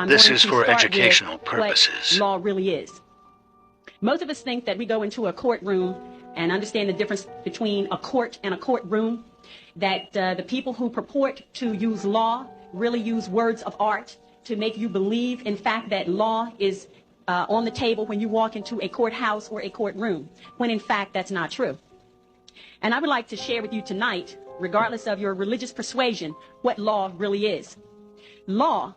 This is for educational purposes. What law really is. Most of us think that we go into a courtroom and understand the difference between a court and a courtroom, that the people who purport to use law really use words of art to make you believe, in fact, that law is on the table when you walk into a courthouse or a courtroom, when in fact that's not true. And I would like to share with you tonight, regardless of your religious persuasion, what law really is. Law,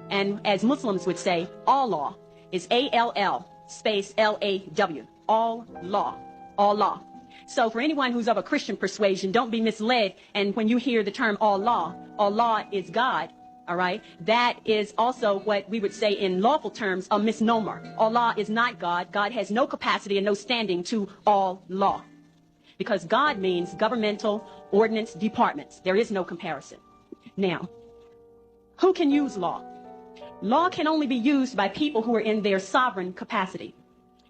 and as Muslims would say, all law, is A-L-L space L-A-W. All law. All law. So for anyone who's of a Christian persuasion, don't be misled. And when you hear the term all law is God. All right. That is also what we would say in lawful terms, a misnomer. Allah is not God. God has no capacity and no standing to all law. Because God means governmental ordinance departments. There is no comparison. Now, who can use law? Law can only be used by people who are in their sovereign capacity.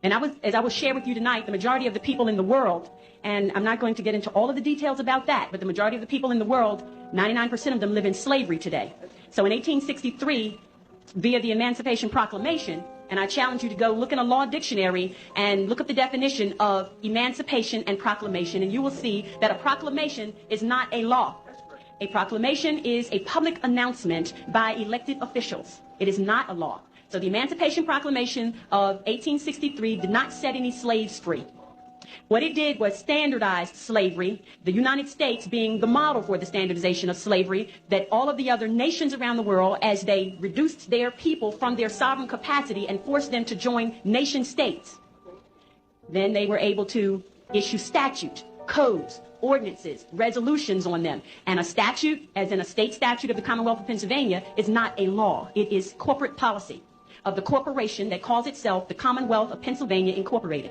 And as I will share with you tonight, the majority of the people in the world, and I'm not going to get into all of the details about that, but the majority of the people in the world, 99% of them live in slavery today. So in 1863, via the Emancipation Proclamation, and I challenge you to go look in a law dictionary and look up the definition of emancipation and proclamation, and you will see that a proclamation is not a law. A proclamation is a public announcement by elected officials. It is not a law. So the Emancipation Proclamation of 1863 did not set any slaves free. What it did was standardize slavery, the United States being the model for the standardization of slavery, that all of the other nations around the world, as they reduced their people from their sovereign capacity and forced them to join nation states, then they were able to issue statute, codes, ordinances, resolutions on them. And a statute, as in a state statute of the Commonwealth of Pennsylvania, is not a law. It is corporate policy of the corporation that calls itself the Commonwealth of Pennsylvania Incorporated.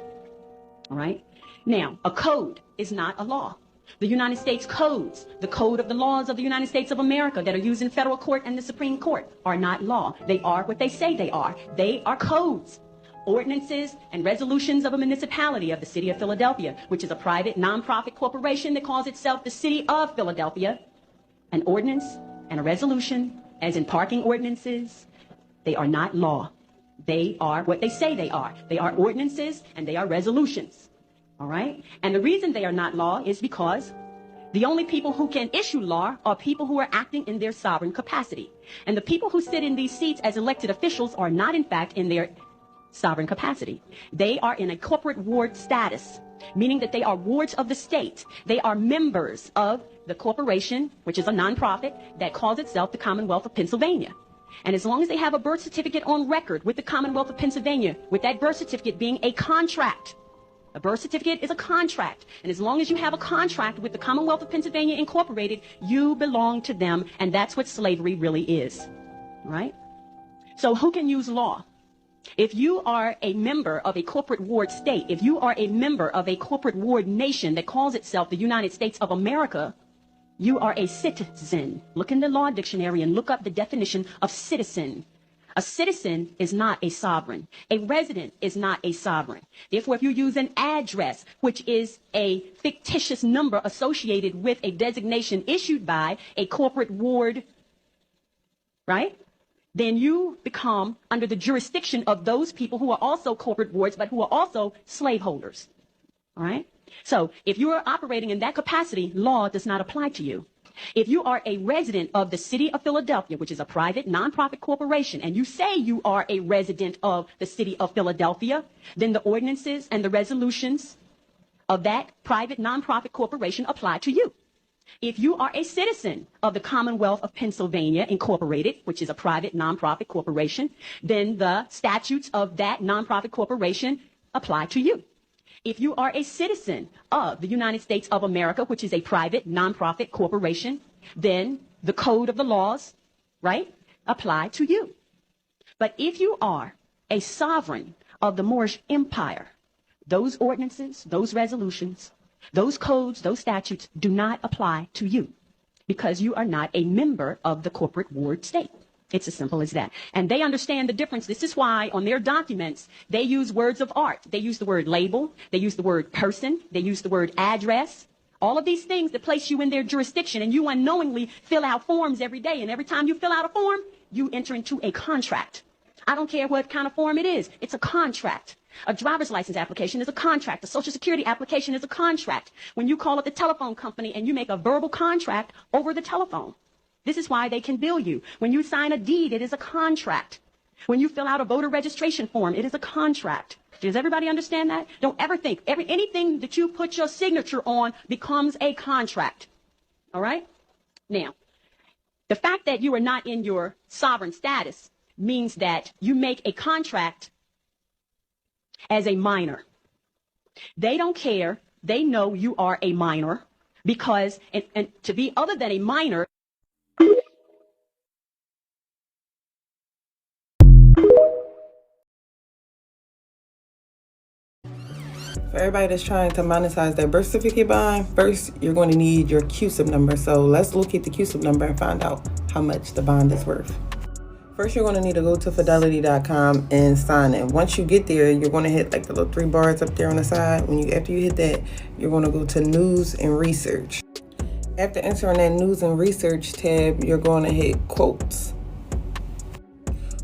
All right? Now, a code is not a law. The United States codes, the code of the laws of the United States of America that are used in federal court and the Supreme Court, are not law. They are what they say they are. They are codes, ordinances, and resolutions of a municipality of the city of Philadelphia, which is a private nonprofit corporation that calls itself the city of Philadelphia. An ordinance and a resolution, as in parking ordinances, they are not law. They are what they say they are. They are ordinances and they are resolutions. All right? And the reason they are not law is because the only people who can issue law are people who are acting in their sovereign capacity. And the people who sit in these seats as elected officials are not, in fact, in their sovereign capacity. They are in a corporate ward status, meaning that they are wards of the state. They are members of the corporation, which is a nonprofit that calls itself the Commonwealth of Pennsylvania. And as long as they have a birth certificate on record with the Commonwealth of Pennsylvania, with that birth certificate being a contract, a birth certificate is a contract. And as long as you have a contract with the Commonwealth of Pennsylvania Incorporated, you belong to them. And that's what slavery really is. Right? So who can use law? If you are a member of a corporate ward state, if you are a member of a corporate ward nation that calls itself the United States of America, you are a citizen. Look in the law dictionary and look up the definition of citizen. A citizen is not a sovereign. A resident is not a sovereign. Therefore, if you use an address, which is a fictitious number associated with a designation issued by a corporate ward, right? Then you become under the jurisdiction of those people who are also corporate wards, but who are also slaveholders. All right? So if you are operating in that capacity, law does not apply to you. If you are a resident of the city of Philadelphia, which is a private nonprofit corporation, and you say you are a resident of the city of Philadelphia, then the ordinances and the resolutions of that private nonprofit corporation apply to you. If you are a citizen of the Commonwealth of Pennsylvania Incorporated, which is a private nonprofit corporation, then the statutes of that nonprofit corporation apply to you. If you are a citizen of the United States of America, which is a private nonprofit corporation, then the code of the laws, right, apply to you. But if you are a sovereign of the Moorish Empire, those ordinances, those resolutions, those codes, those statutes do not apply to you because you are not a member of the corporate ward state. It's as simple as that. And they understand the difference. This is why on their documents, they use words of art. They use the word label. They use the word person. They use the word address. All of these things that place you in their jurisdiction, and you unknowingly fill out forms every day. And every time you fill out a form, you enter into a contract. I don't care what kind of form it is. It's a contract. A driver's license application is a contract. A social security application is a contract. When you call up the telephone company and you make a verbal contract over the telephone, this is why they can bill you. When you sign a deed, it is a contract. When you fill out a voter registration form, it is a contract. Does everybody understand that? Don't ever think anything that you put your signature on becomes a contract. All right? Now, the fact that you are not in your sovereign status means that you make a contract as a minor. They don't care. They know you are a minor because, and to be other than a minor, for everybody that's trying to monetize their birth certificate bond, first you're going to need your CUSIP number. So let's locate the CUSIP number and find out how much the bond is worth. First, you're going to need to go to fidelity.com and sign in. Once you get there, you're going to hit like the little 3 bars up there on the side. After you hit that, you're going to go to news and research. After entering that news and research tab, you're going to hit quotes,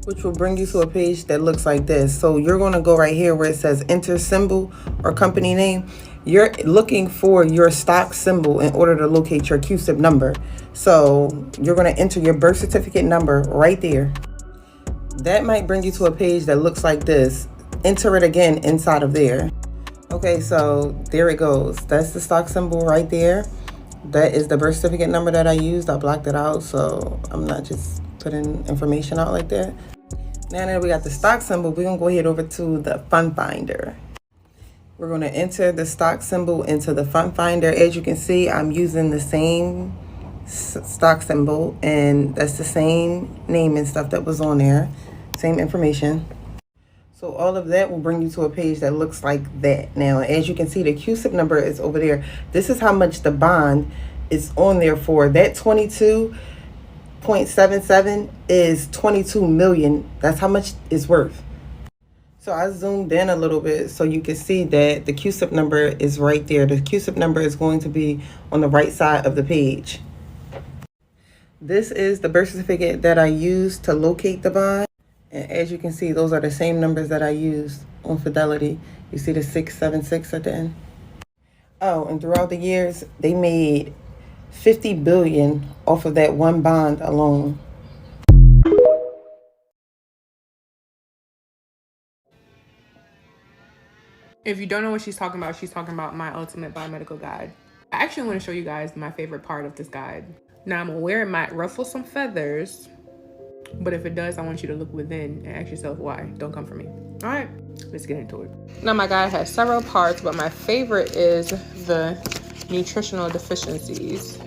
which will bring you to a page that looks like this. So you're going to go right here where it says enter symbol or company name. You're looking for your stock symbol in order to locate your CUSIP number. So you're going to enter your birth certificate number right there. That might bring you to a page that looks like this. Enter it again inside of there. Okay, so there it goes. That's the stock symbol right there. That is the birth certificate number that I used. I blocked it out, so I'm not just putting information out like that. Now that we got the stock symbol, we're going to go ahead over to the Fund Finder. We're going to enter the stock symbol into the Fund Finder. As you can see, I'm using the same stock symbol, and that's the same name and stuff that was on there, same information. So all of that will bring you to a page that looks like that. Now, as you can see, the CUSIP number is over there. This is how much the bond is on there for. That 22.77 is 22 million. That's how much it's worth. So I zoomed in a little bit so you can see that the CUSIP number is right there. The CUSIP number is going to be on the right side of the page. This is the birth certificate that I used to locate the bond. And as you can see, those are the same numbers that I used on Fidelity. You see the 676 at the end? Oh, and throughout the years, they made $50 billion off of that one bond alone. If you don't know what she's talking about My Ultimate Biomedical Guide. I actually want to show you guys my favorite part of this guide. Now, I'm aware it might ruffle some feathers, but if it does, I want you to look within and ask yourself why. Don't come for me. All right, let's get into it. Now, my guide has several parts, but my favorite is the nutritional deficiencies.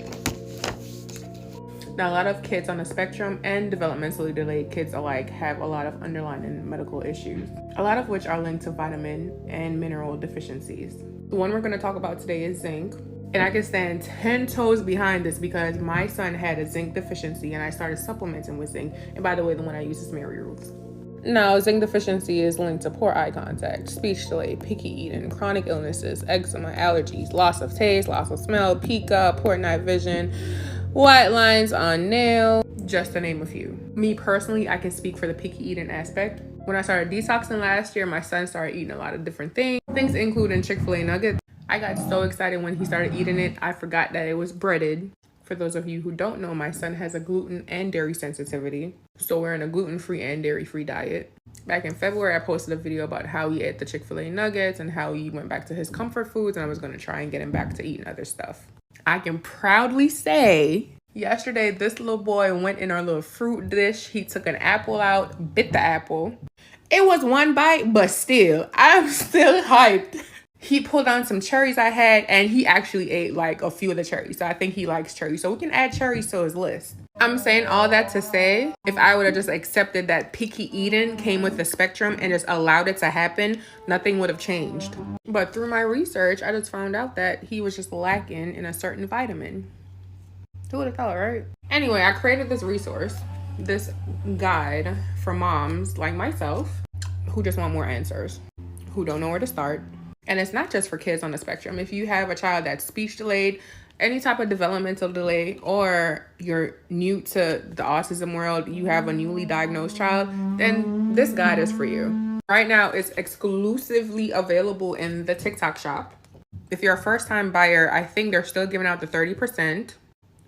Now, a lot of kids on the spectrum and developmentally delayed kids alike have a lot of underlying medical issues, a lot of which are linked to vitamin and mineral deficiencies. The one we're going to talk about today is zinc. And I can stand 10 toes behind this because my son had a zinc deficiency and I started supplementing with zinc. And by the way, the one I use is Mary Ruth's. Now, zinc deficiency is linked to poor eye contact, speech delay, picky eating, chronic illnesses, eczema, allergies, loss of taste, loss of smell, pica, poor night vision, white lines on nail, just to name a few. Me personally, I can speak for the picky eating aspect. When I started detoxing last year, my son started eating a lot of different things including Chick-fil-A nuggets. I got so excited when he started eating it, I forgot that it was breaded. For those of you who don't know, my son has a gluten and dairy sensitivity, so we're in a gluten-free and dairy-free diet. Back in February, I posted a video about how he ate the Chick-fil-A nuggets and how he went back to his comfort foods, and I was going to try and get him back to eating other stuff. I can proudly say, yesterday, this little boy went in our little fruit dish. He took an apple out, bit the apple. It was one bite, but still, I'm still hyped. He pulled on some cherries I had, and he actually ate like a few of the cherries. So I think he likes cherries. So we can add cherries to his list. I'm saying all that to say, if I would have just accepted that picky eating came with the spectrum and just allowed it to happen, nothing would have changed. But through my research, I just found out that he was just lacking in a certain vitamin. Who would have thought, right? Anyway, I created this resource, this guide for moms like myself who just want more answers, who don't know where to start. And it's not just for kids on the spectrum. If you have a child that's speech delayed, any type of developmental delay, or you're new to the autism world, you have a newly diagnosed child, then this guide is for you. Right now, it's exclusively available in the TikTok shop. If you're a first-time buyer, I think they're still giving out the 30%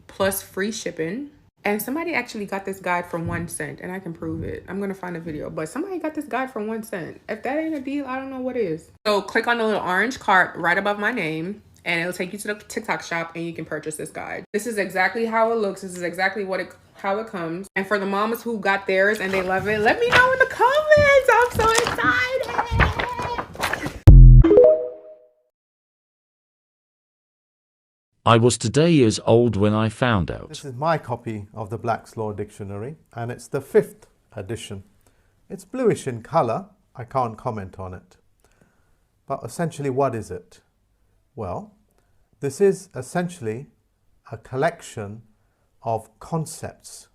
plus free shipping. And somebody actually got this guide for 1 cent, and I can prove it. I'm gonna find a video, but somebody got this guide for 1 cent. If that ain't a deal, I don't know what is. So click on the little orange cart right above my name, and it'll take you to the TikTok shop, and you can purchase this guide. This is exactly how it looks. This is exactly how it comes. And for the mamas who got theirs and they love it, let me know in the comments. I'm so excited. I was today years old when I found out. This is my copy of the Black's Law Dictionary, and it's the 5th edition. It's bluish in colour. I can't comment on it. But essentially, what is it? Well, this is essentially a collection of concepts.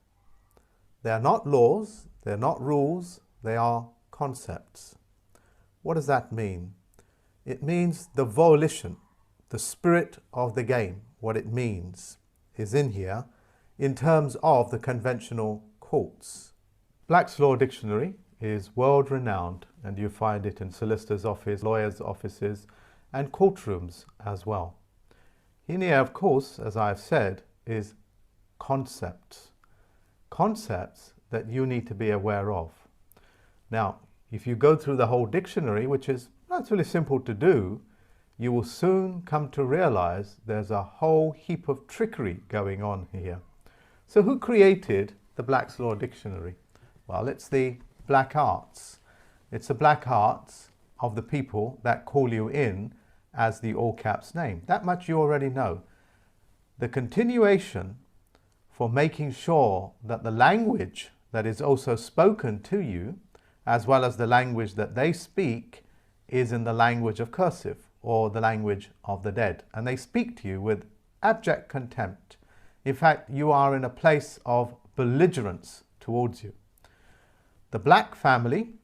They are not laws, they're not rules, they are concepts. What does that mean? It means the volition, the spirit of the game, what it means, is in here in terms of the conventional courts. Black's Law Dictionary is world renowned, and you find it in solicitors' office, lawyers' offices, and courtrooms as well. In here, of course, as I've said, is concepts. Concepts that you need to be aware of. Now, if you go through the whole dictionary, which is relatively simple to do, you will soon come to realize there's a whole heap of trickery going on here. So who created the Black's Law Dictionary? Well, it's the Black Arts. It's the Black Arts of the people that call you in as the all caps name. That much you already know. The continuation for making sure that the language that is also spoken to you, as well as the language that they speak, is in the language of cursive, or the language of the dead. And they speak to you with abject contempt. In fact, you are in a place of belligerence towards you. The Black family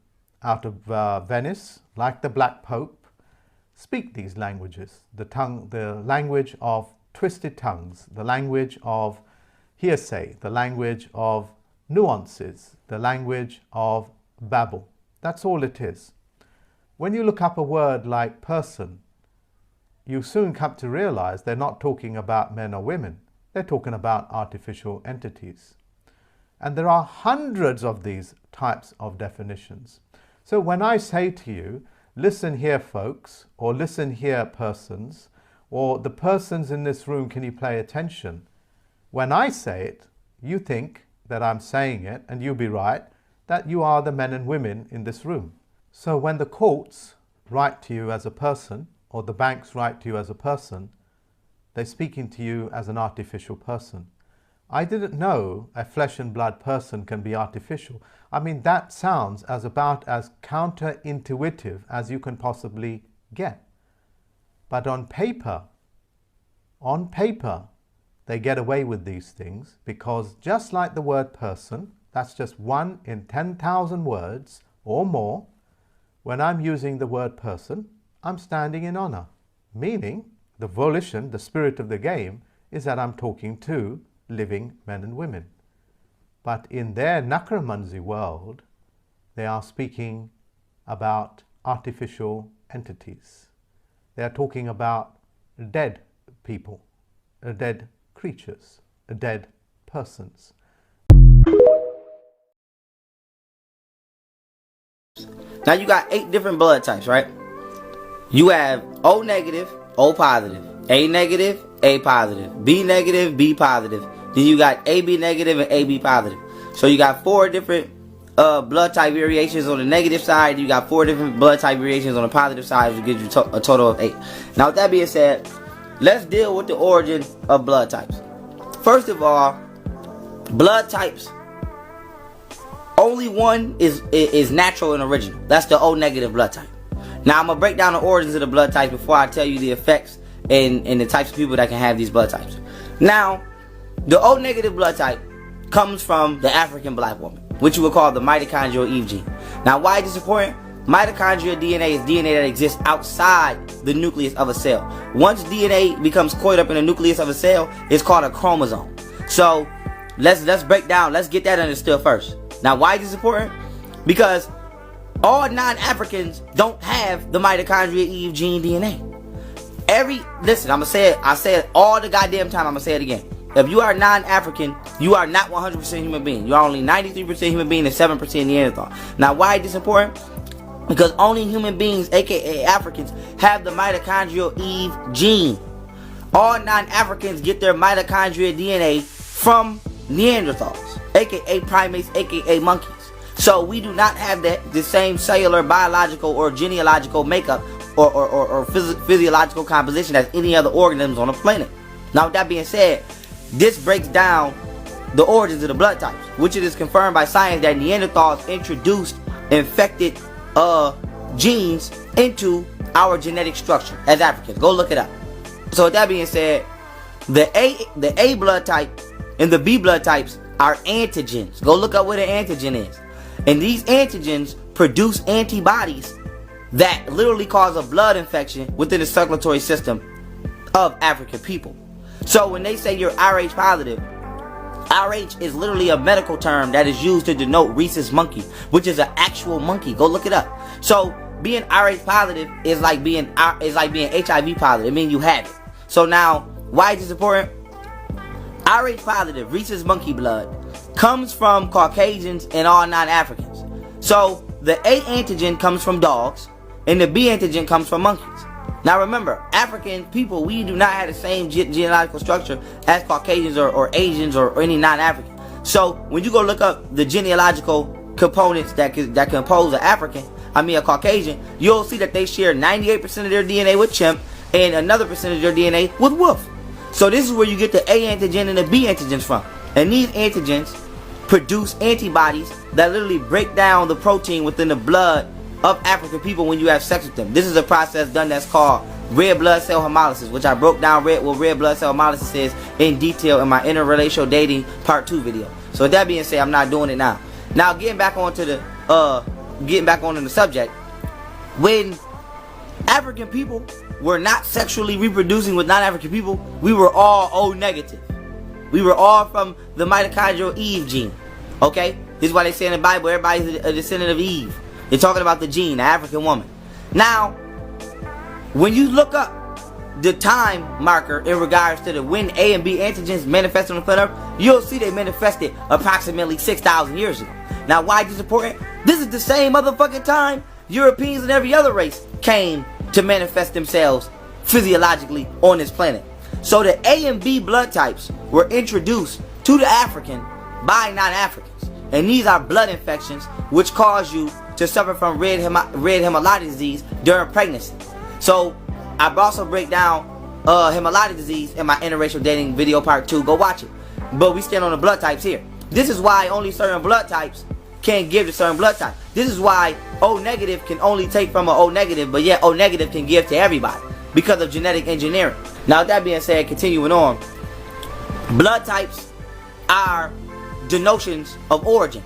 out of Venice, like the Black Pope, speak these languages. The language of twisted tongues, the language of hearsay, the language of nuances, the language of babble. That's all it is. When you look up a word like person, you soon come to realize they're not talking about men or women. They're talking about artificial entities. And there are hundreds of these types of definitions. So when I say to you, listen here folks, or listen here persons, or the persons in this room, can you pay attention? When I say it, you think that I'm saying it, and you'll be right, that you are the men and women in this room. So when the courts write to you as a person, or the banks write to you as a person, they're speaking to you as an artificial person. I didn't know a flesh and blood person can be artificial. I mean, that sounds about as counterintuitive as you can possibly get. But on paper, they get away with these things, because just like the word person, that's just 1 in 10,000 words or more. When I'm using the word person, I'm standing in honor, meaning the volition, the spirit of the game, is that I'm talking to living men and women. But in their Necromancy world, they are speaking about artificial entities. They are talking about dead people, dead creatures, dead persons. Now you got 8 different blood types, right? You have O negative, O positive, A negative, A positive, B negative, B positive. Then you got AB negative and AB positive. So you got 4 different blood type variations on the negative side. You got 4 different blood type variations on the positive side, which gives you a total of 8. Now with that being said, let's deal with the origin of blood types. First of all, blood types, only one is natural and original. That's the O negative blood type. Now I'm going to break down the origins of the blood types before I tell you the effects and the types of people that can have these blood types. Now, the O negative blood type comes from the African black woman, which you would call the mitochondrial Eve gene. Now why is this important? Mitochondrial DNA is DNA that exists outside the nucleus of a cell. Once DNA becomes coiled up in the nucleus of a cell, it's called a chromosome. So let's break down. Let's get that understood first. Now, why is this important? Because all non-Africans don't have the mitochondria Eve gene DNA. Listen, I'm gonna say it. I say it all the goddamn time. I'm gonna say it again. If you are non-African, you are not 100% human being. You are only 93% human being and 7% Neanderthal. Now, why is this important? Because only human beings, aka Africans, have the mitochondrial Eve gene. All non-Africans get their mitochondrial DNA from Neanderthals, aka primates, aka monkeys. So we do not have the same cellular, biological, or genealogical makeup or physiological composition as any other organisms on the planet. Now, with that being said, this breaks down the origins of the blood types, which it is confirmed by science that Neanderthals introduced infected genes into our genetic structure as Africans. Go look it up. So with that being said, the A blood type and the B blood types are antigens. Go look up what an antigen is. And these antigens produce antibodies that literally cause a blood infection within the circulatory system of African people. So when they say you're Rh positive, Rh is literally a medical term that is used to denote rhesus monkey, which is an actual monkey. Go look it up. So being Rh positive is like being HIV positive. It means you have it. So now, why is this important? Rh positive, rhesus monkey blood, comes from Caucasians and all non-Africans. So the A antigen comes from dogs and the B antigen comes from monkeys. Now remember, African people, we do not have the same genealogical structure as Caucasians or Asians or any non-African. So when you go look up the genealogical components that compose a Caucasian, you'll see that they share 98% of their DNA with chimp and another percentage of their DNA with wolf. So this is where you get the A antigen and the B antigens from. And these antigens produce antibodies that literally break down the protein within the blood of African people when you have sex with them. This is a process done that's called red blood cell hemolysis, which I broke down what red blood cell hemolysis is in detail in my interrelational dating part 2 video. So with that being said, I'm not doing it now. Now getting back onto the subject, when African people were not sexually reproducing with non-African people, we were all O negative. We were all from the mitochondrial Eve gene. Okay? This is why they say in the Bible, everybody's a descendant of Eve. They're talking about the gene, the African woman. Now, when you look up the time marker in regards to the when A and B antigens manifest on the planet Earth, you'll see they manifested approximately 6,000 years ago. Now, why is this important? This is the same motherfucking time Europeans and every other race came to manifest themselves physiologically on this planet. So the A and B blood types were introduced to the African by non-Africans. And these are blood infections which cause you to suffer from red hemolytic disease during pregnancy. So I also break down hemolytic disease in my interracial dating video part 2. Go watch it. But we stand on the blood types here. This is why only certain blood types can give to certain blood type. This is why O negative can only take from an O negative, but yet O negative can give to everybody because of genetic engineering. Now with that being said, continuing on, blood types are denotions of origin.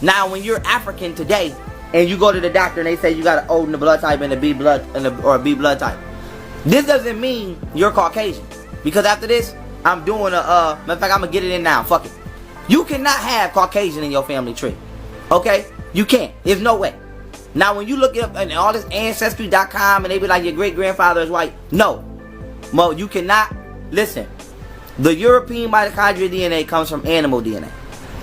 Now when you're African today and you go to the doctor and they say you got an O in the blood type and a B blood or a B blood type, this doesn't mean you're Caucasian. Because after this, I'm doing matter of fact, I'm gonna get it in now. Fuck it. You cannot have Caucasian in your family tree. Okay? You can't. There's no way. Now when you look it up and all this ancestry.com and they be like your great grandfather is white. No. Well, you cannot. Listen. The European mitochondrial DNA comes from animal DNA.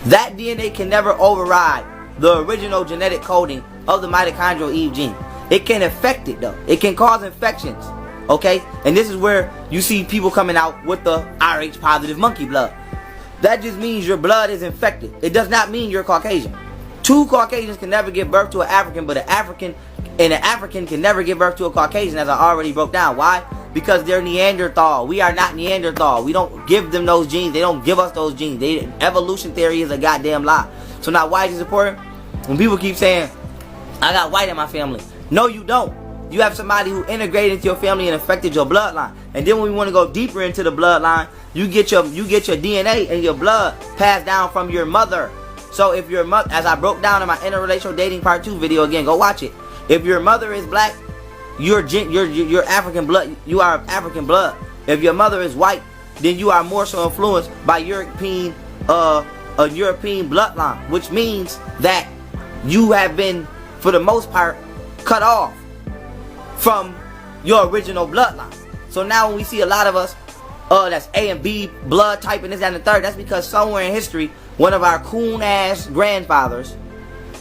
That DNA can never override the original genetic coding of the mitochondrial Eve gene. It can affect it though. It can cause infections. Okay? And this is where you see people coming out with the Rh positive monkey blood. That just means your blood is infected. It does not mean you're Caucasian. Two Caucasians can never give birth to an African, but an African can never give birth to a Caucasian, as I already broke down. Why? Because they're Neanderthal. We are not Neanderthal. We don't give them those genes. They don't give us those genes. Evolution theory is a goddamn lie. So now why is this important? When people keep saying, I got white in my family. No, you don't. You have somebody who integrated into your family and affected your bloodline. And then when we want to go deeper into the bloodline, you get your DNA and your blood passed down from your mother. So if your mother, as I broke down in my interrelational dating part 2 video, again, go watch it. If your mother is black, you're African blood. You are African blood. If your mother is white, then you are more so influenced by European bloodline, which means that you have been, for the most part, cut off from your original bloodline. So now when we see a lot of us, that's A and B blood type and this, that, and the third, that's because somewhere in history, one of our coon-ass grandfathers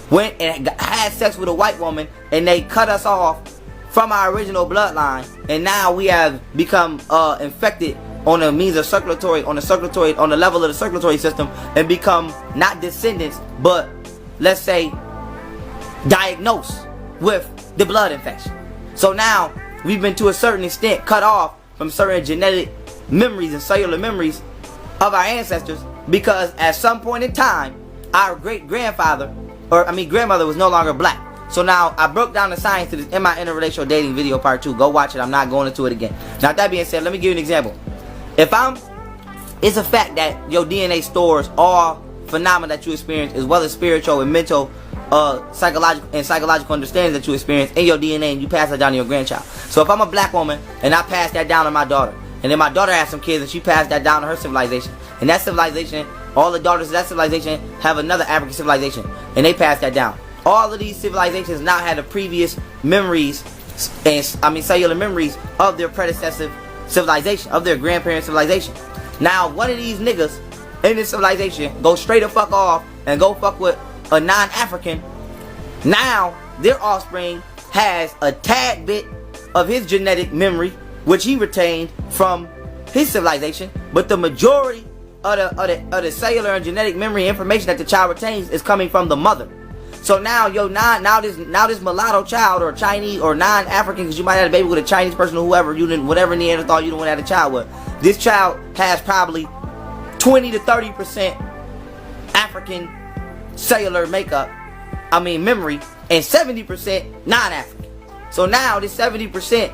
went and had sex with a white woman, and they cut us off from our original bloodline, and now we have become infected on the means of circulatory, on the level of the circulatory system, and become not descendants, but let's say diagnosed with the blood infection. So now we've been, to a certain extent, cut off from certain genetic memories and cellular memories of our ancestors, because at some point in time, our grandmother was no longer black. So now I broke down the science to this in my interrelational dating video part 2. Go watch it. I'm not going into it again. Now, that being said, let me give you an example. It's a fact that your DNA stores all phenomena that you experience, as well as spiritual and mental, psychological understandings that you experience in your DNA, and you pass that down to your grandchild. So if I'm a black woman and I pass that down to my daughter, and then my daughter has some kids and she passed that down to her civilization, and that civilization, all the daughters of that civilization have another African civilization, and they pass that down. All of these civilizations now had the previous memories, cellular memories of their predecessor civilization, of their grandparent civilization. Now, one of these niggas in this civilization go straight the fuck off and go fuck with a non-African. Now, their offspring has a tad bit of his genetic memory, which he retained from his civilization, but the majority of the cellular and genetic memory information that the child retains is coming from the mother. So now this mulatto child, or Chinese or non-African, because you might have a baby with a Chinese person or whoever, whatever Neanderthal you don't want to have a child with, this child has probably 20 to 30% African cellular memory, and 70% non-African. So now this 70%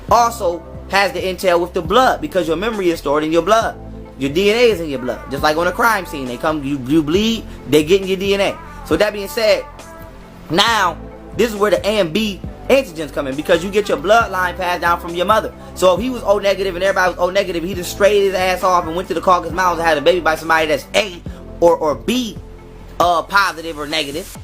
also has the intel with the blood, because your memory is stored in your blood. Your DNA is in your blood. Just like on a crime scene, you bleed, they get in your DNA. So that being said, now this is where the A and B antigens come in, because you get your bloodline passed down from your mother. So if he was O negative and everybody was O negative, he just strayed his ass off and went to the Caucasus Mountains and had a baby by somebody that's A or B positive or negative,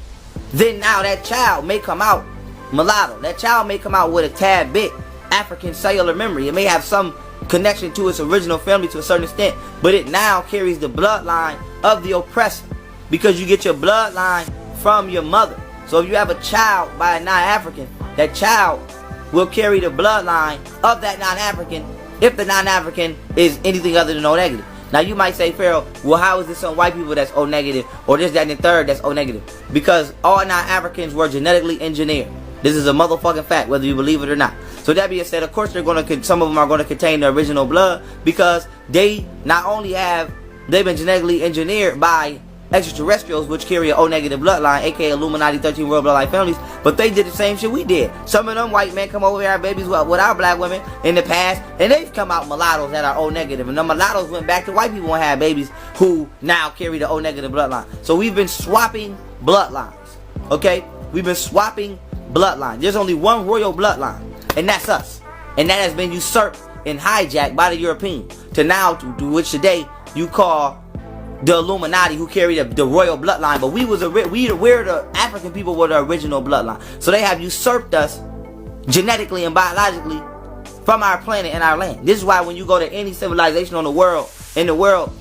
then now that child may come out mulatto. That child may come out with a tad bit African cellular memory. It may have some connection to its original family to a certain extent, but it now carries the bloodline of the oppressor, because you get your bloodline from your mother. So if you have a child by a non-African, that child will carry the bloodline of that non-African, if the non-African is anything other than O negative. Now you might say, Pharaoh, well, how is this some white people that's O negative, or this, that, and the third that's O negative? Because all non-Africans were genetically engineered. This is a motherfucking fact, whether you believe it or not. So that being said, of course some of them are going to contain the original blood, because they not only they've been genetically engineered by extraterrestrials, which carry an O negative bloodline, aka Illuminati 13 world bloodline families, but they did the same shit we did. Some of them white men come over here, have babies with our black women in the past, and they've come out mulattoes that are O negative, and the mulattoes went back to white people and had babies who now carry the O negative bloodline. So we've been swapping bloodlines, okay? We've been swapping bloodlines. There's only one royal bloodline, and that's us, and that has been usurped and hijacked by the European to which today you call the Illuminati, who carry the royal bloodline. But we're the African people were the original bloodline. So they have usurped us genetically and biologically from our planet and our land. This is why when you go to any civilization in the world,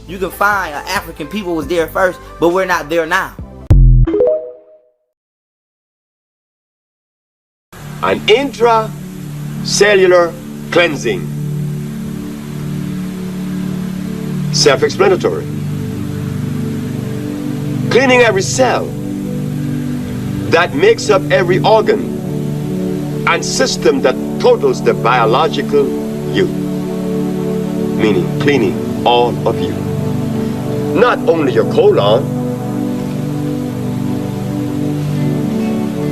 you can find African people was there first, but we're not there now. An intracellular cleansing. Self-explanatory. Cleaning every cell that makes up every organ and system that totals the biological you. Meaning cleaning all of you. Not only your colon,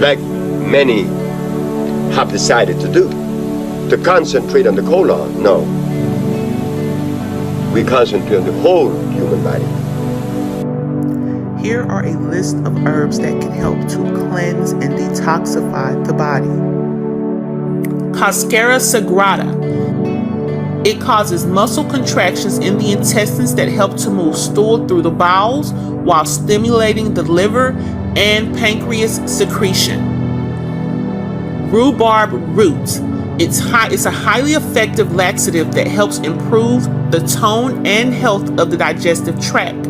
like many have decided to do, to concentrate on the colon. No. We concentrate on the whole human body. Here are a list of herbs that can help to cleanse and detoxify the body. Cascara sagrada. It causes muscle contractions in the intestines that help to move stool through the bowels while stimulating the liver and pancreas secretion. Rhubarb root. It's a highly effective laxative that helps improve the tone and health of the digestive tract.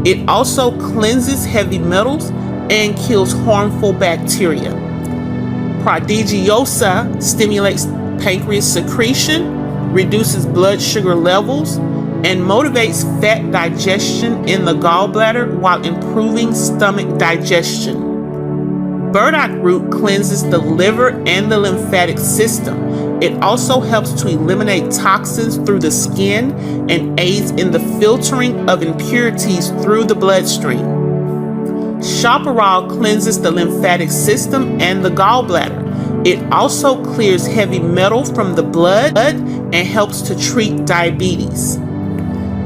It also cleanses heavy metals and kills harmful bacteria. Prodigiosa stimulates pancreas secretion, reduces blood sugar levels, and motivates fat digestion in the gallbladder while improving stomach digestion. Burdock root cleanses the liver and the lymphatic system. It also helps to eliminate toxins through the skin and aids in the filtering of impurities through the bloodstream. Chaparral cleanses the lymphatic system and the gallbladder. It also clears heavy metal from the blood and helps to treat diabetes.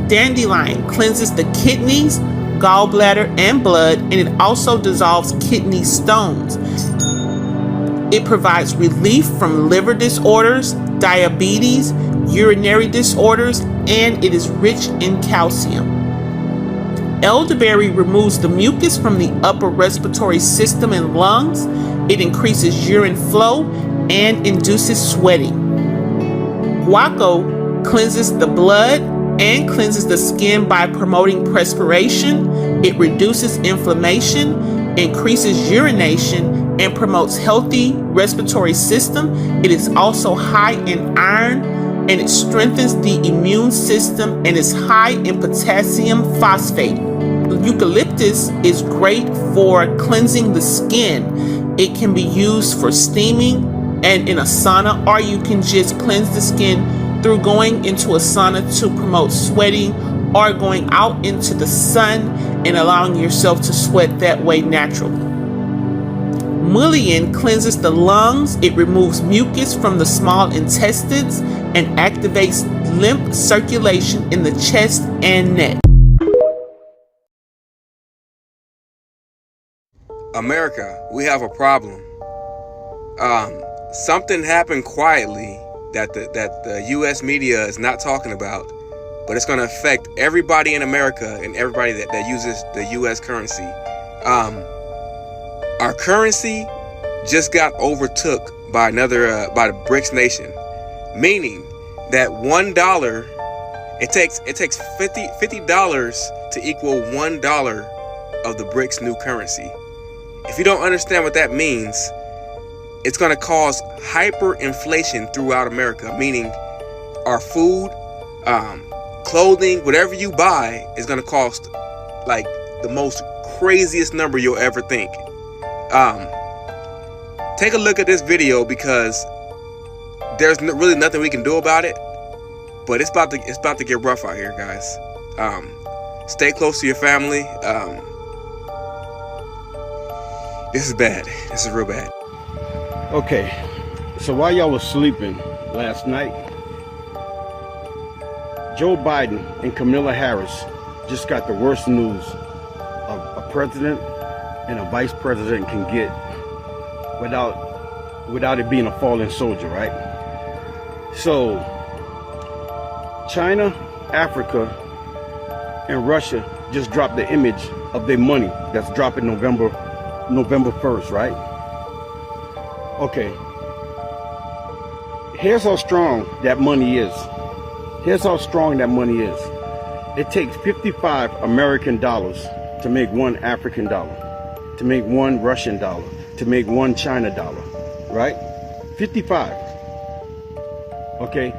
Dandelion cleanses the kidneys, gallbladder, and blood, and it also dissolves kidney stones. It provides relief from liver disorders, diabetes, urinary disorders, and it is rich in calcium. Elderberry removes the mucus from the upper respiratory system and lungs. It increases urine flow and induces sweating. Guaco cleanses the blood and cleanses the skin by promoting perspiration. It reduces inflammation, increases urination, and promotes healthy respiratory system. It is also high in iron, and it strengthens the immune system, and is high in potassium phosphate. Eucalyptus is great for cleansing the skin. It can be used for steaming and in a sauna, or you can just cleanse the skin through going into a sauna to promote sweating, or going out into the sun and allowing yourself to sweat that way naturally. Mullein cleanses the lungs. It removes mucus from the small intestines and activates lymph circulation in the chest and neck. America, we have a problem. Something happened quietly that the U.S. media is not talking about, but it's going to affect everybody in America and everybody that uses the U.S. currency. Our currency just got overtook by by the BRICS nation, meaning that $1, it takes $50 to equal $1 of the BRICS new currency. If you don't understand what that means, it's going to cause hyperinflation throughout America, meaning our food, clothing, whatever you buy is going to cost like the most craziest number you'll ever think. Take a look at this video, because there's really nothing we can do about it, but it's about to get rough out here, guys. Stay close to your family. This is bad. This is real bad. Okay, so while y'all was sleeping last night, Joe Biden and Kamala Harris just got the worst news a president and a vice president can get without it being a fallen soldier, right? So China, Africa, and Russia just dropped the image of their money that's dropping November 1st, right? Okay. Here's how strong that money is. Here's how strong that money is. It takes 55 American dollars to make one African dollar, to make one Russian dollar, to make one China dollar, right? 55. Okay.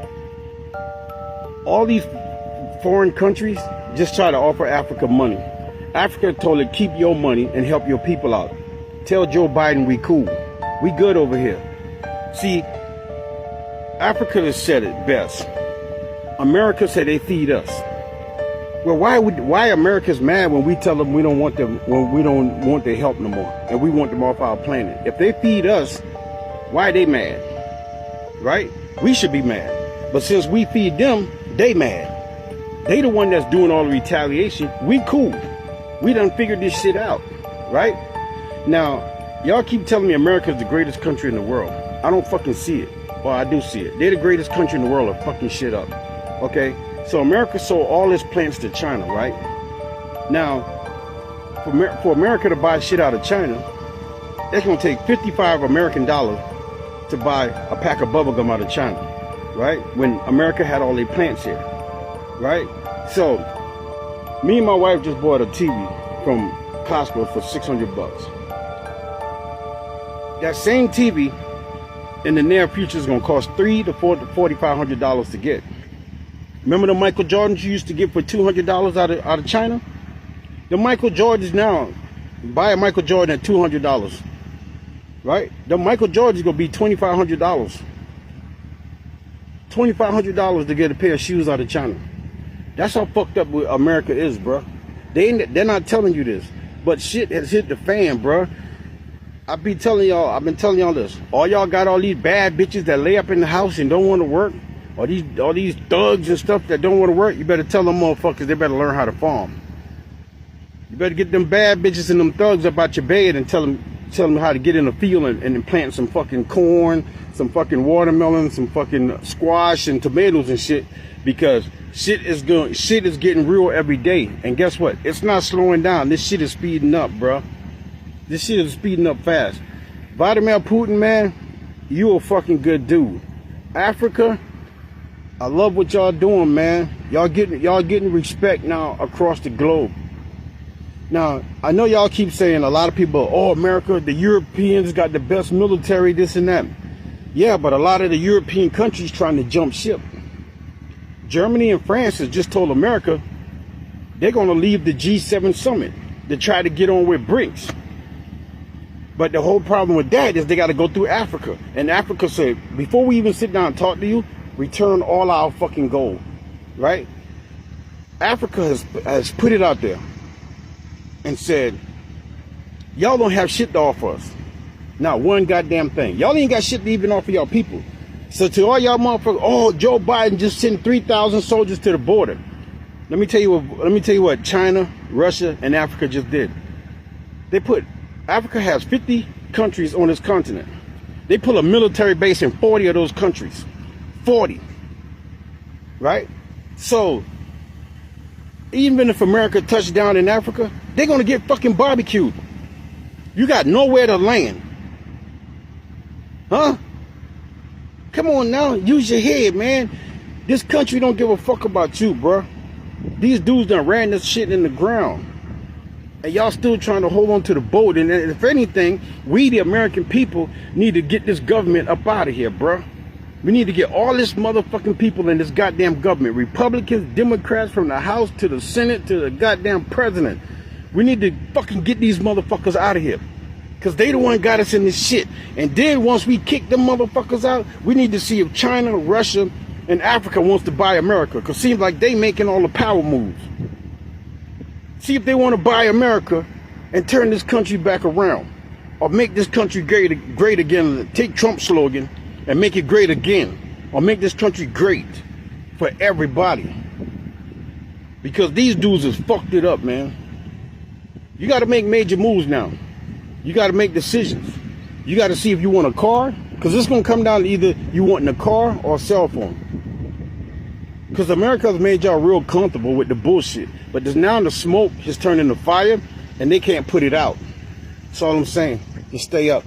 All these foreign countries just try to offer Africa money. Africa told it, keep your money and help your people out. Tell Joe Biden we cool. We good over here. See, Africa has said it best. America said they feed us. Well, why America's mad when we tell them we don't want them, when we don't want their help no more, and we want them off our planet? If they feed us, why are they mad? Right? We should be mad. But since we feed them, they mad. They the one that's doing all the retaliation. We cool. We done figured this shit out, right? Now, y'all keep telling me America is the greatest country in the world. I don't fucking see it. Well, I do see it. They're the greatest country in the world to fucking shit up. Okay? So America sold all its plants to China, right? Now, for America to buy shit out of China, it's gonna take $55 American to buy a pack of bubblegum out of China, right? When America had all their plants here, right? So, me and my wife just bought a TV from Costco for $600. That same TV in the near future is gonna cost $300 to $4,500 to get. Remember the Michael Jordans you used to get for $200 out of China? The Michael Jordans now, buy a Michael Jordan at $200, right? The Michael Jordans is gonna be $2,500. $2,500 to get a pair of shoes out of China. That's how fucked up America is, bro. They're not telling you this, but shit has hit the fan, bro. I've been telling y'all this. All y'all got all these bad bitches that lay up in the house and don't want to work, or these thugs and stuff that don't want to work. You better tell them motherfuckers they better learn how to farm. You better get them bad bitches and them thugs up out your bed and tell them how to get in the field and plant some fucking corn, some fucking watermelon, some fucking squash and tomatoes and shit, because shit is getting real every day. And guess what? It's not slowing down. This shit is speeding up, bro. This shit is speeding up fast. Vladimir Putin, man, you a fucking good dude. Africa, I love what y'all doing, man. Y'all getting respect now across the globe. Now, I know y'all keep saying, a lot of people, oh, America, the Europeans got the best military, this and that. Yeah, but a lot of the European countries trying to jump ship. Germany and France has just told America they're going to leave the G7 summit to try to get on with BRICS. But the whole problem with that is they got to go through Africa. And Africa said, before we even sit down and talk to you, return all our fucking gold, right? Africa has put it out there and said, y'all don't have shit to offer us. Not one goddamn thing. Y'all ain't got shit to even offer y'all people. So to all y'all motherfuckers, oh, Joe Biden just sent 3,000 soldiers to the border. Let me tell you what China, Russia, and Africa just did. Africa has 50 countries on this continent. They put a military base in 40 of those countries. 40. Right? So, even if America touched down in Africa, they're going to get fucking barbecued. You got nowhere to land. Huh? Come on now, use your head, man. This country don't give a fuck about you, bro. These dudes done ran this shit in the ground. And y'all still trying to hold on to the boat. And if anything, we, the American people, need to get this government up out of here, bro. We need to get all this motherfucking people in this goddamn government. Republicans, Democrats, from the House to the Senate to the goddamn president. We need to fucking get these motherfuckers out of here. Because they the one got us in this shit. And then once we kick them motherfuckers out, we need to see if China, Russia, and Africa wants to buy America. Because it seems like they making all the power moves. See if they want to buy America and turn this country back around. Or make this country great again. Take Trump's slogan and make it great again. Or make this country great for everybody. Because these dudes has fucked it up, man. You got to make major moves now. You got to make decisions. You got to see if you want a car. Because it's going to come down to either you wanting a car or a cell phone. Because America has made y'all real comfortable with the bullshit. But now the smoke has turned into fire and they can't put it out. That's all I'm saying. Just stay up.